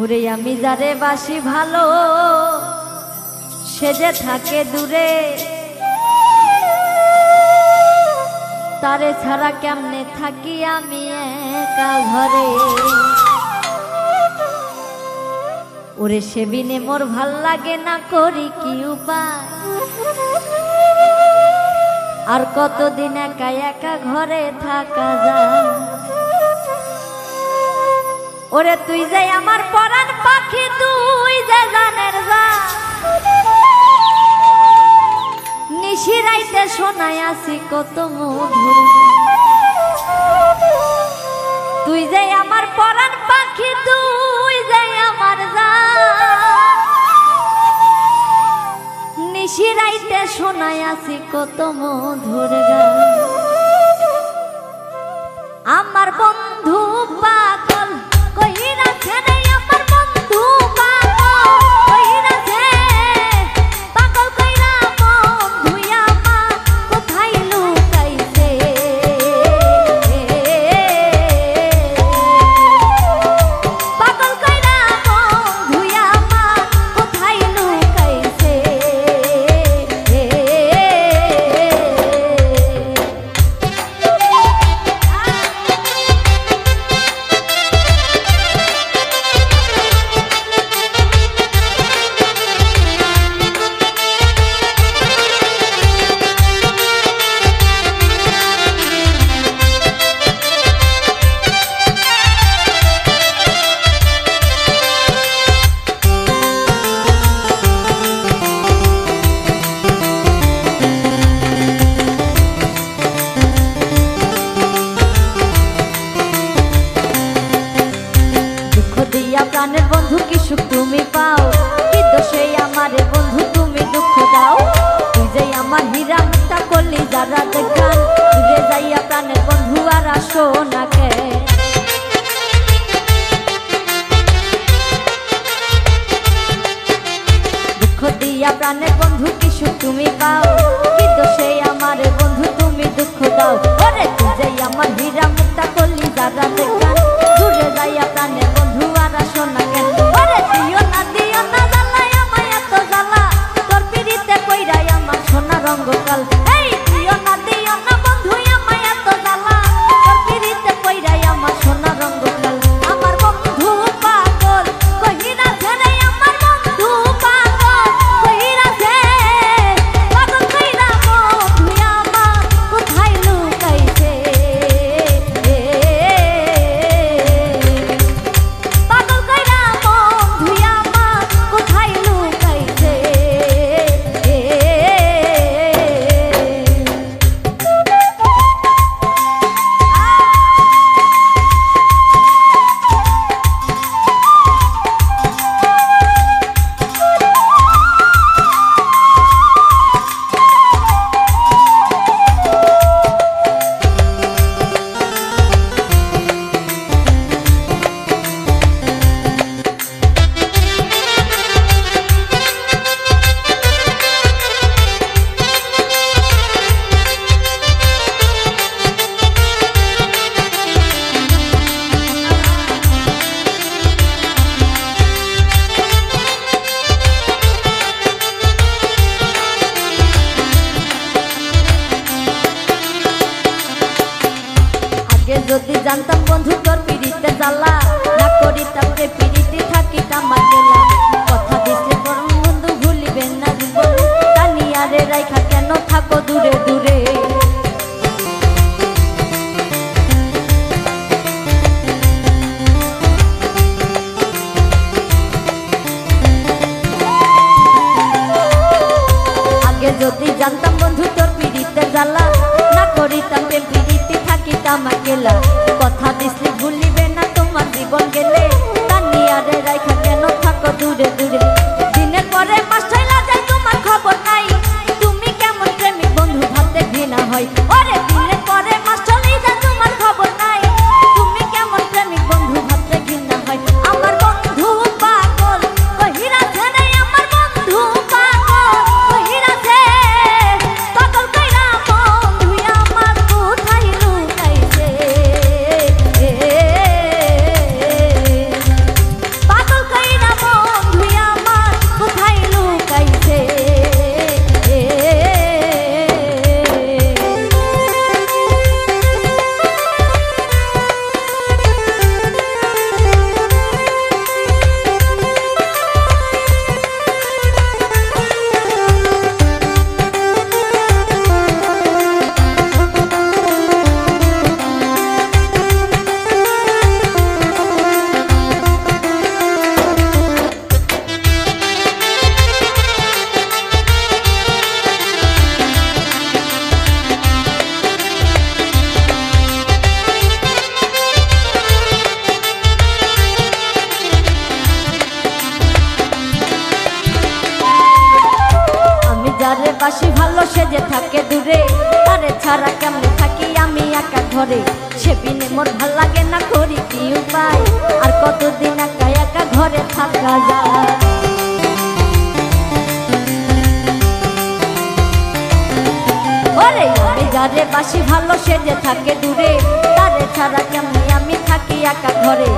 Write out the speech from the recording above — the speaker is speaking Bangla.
ওরে আমি যারে বাসি ভালো সে যে থাকে দূরে, তারে ছাড়া কেমনে থাকি আমি একা ঘরে। ওরে সেবিনে মোর ভাল লাগে না, করি কি উপায়, আর কতদিন একা একা ঘরে থাকা যায়। ওরে তুই যে আমার পরাণ পাখি, তুই যে জানের যা, নিশিরাইতে শোনায় আসি কত মধুর। তুই যে আমার পরাণ পাখি, তুই যে আমার যা, নিশিরাইতে শোনায় আসি কত মধুর গান। আমার বন্ধু পাগল কইরাছে রে, আমার বন্ধু পাগল কইরাছে, পাগল কইরা বন্ধু আমার কোথায় লুকাইছে। পাগল কইরা বন্ধু আমার কোথায় লুকাইছে। প্রাণের বন্ধু কি সুখ তুমি পাও, কি দোষে আমারে বন্ধু তুমি দুঃখ দাও। তুই যে আমার হীরা মুক্তা করলি যারা দেখান, দূরে যাইয়া প্রাণের বন্ধু আর আসো না কে। দুঃখ দিয়া প্রাণের বন্ধু কি সুখ তুমি পাও, কি দোষে আমারে বন্ধু তুমি দুঃখ দাও। ওরে তুই যে আমার হীরা মুক্তা করলি যারা দেখান, দূরে যাইয়া প্রাণের বন্ধু আর আসো না কেন। ওরে দিও না জ্বালাই আমায় এত জ্বালা, তোর পিড়িতে কইরাই আমার সোনা রঙ্গকাল। এই দিও না বন্ধু আমায় এত জ্বালা, তোর পিড়িতে কইরাই আমার সোনা রঙ্গকাল। আমার বন্ধু পাগল কইরাছে রে, আমার বন্ধু পাগল কইরাছে, পাগল কইরা বন্ধু আমার কোথায় লুকাইছে। পাগল কইরা বন্ধু আমার কোথায় লুকাইছে। যদি জানতাম বন্ধু তোর পিড়িতে জ্বালা, না করিতাম রে পিড়িতে থাকিতাম একলা। কথা দিছিলে পরম বন্ধু ভুলিবেন না জীবন, টানিয়া রে রাইখা কেন থাকো দূরে দূরে। আগে যদি জানতাম বন্ধু তোর পিড়িতে জ্বালা, না করিতাম প্রেম পিড়িতে থাকিতাম একলা। কথা দিসলি ভুলিবে না তোমার জীবন গেলে, টানিয়া রে রাইখা কেন থাকো দূরে দূরে। দিনের পরে মাস চইলা যায় তোমার খবর নাই, তুমি কেমন প্রেমিক বন্ধু ভাবতে ঘৃণা হয়। ওরে দিনের পরে মাস চলে যায় তোমার খবর নাই, তুমি কেমন প্রেমিক বন্ধু ভাবতে ঘৃণা হয়। আমার বন্ধু পাগল কইরাছে রে, আমার বন্ধু পাগল কইরাছে, পাগল কইরা বন্ধু আমার কোথায় লুকাইছে। পাগল যারে বাসি ভালো সে যে থাকে দূরে, তারে ছাড়া কেমনে থাকি আমি একা ঘরে। সে বিনে মোর ভাল লাগে না, করি কি উপায়, আর কতদিন একা একা ঘরে থাকা যায়। ওরে আমি যারে বাসি ভালো সে যে থাকে দূরে, তারে ছাড়া কেমনে আমি থাকি একা ঘরে।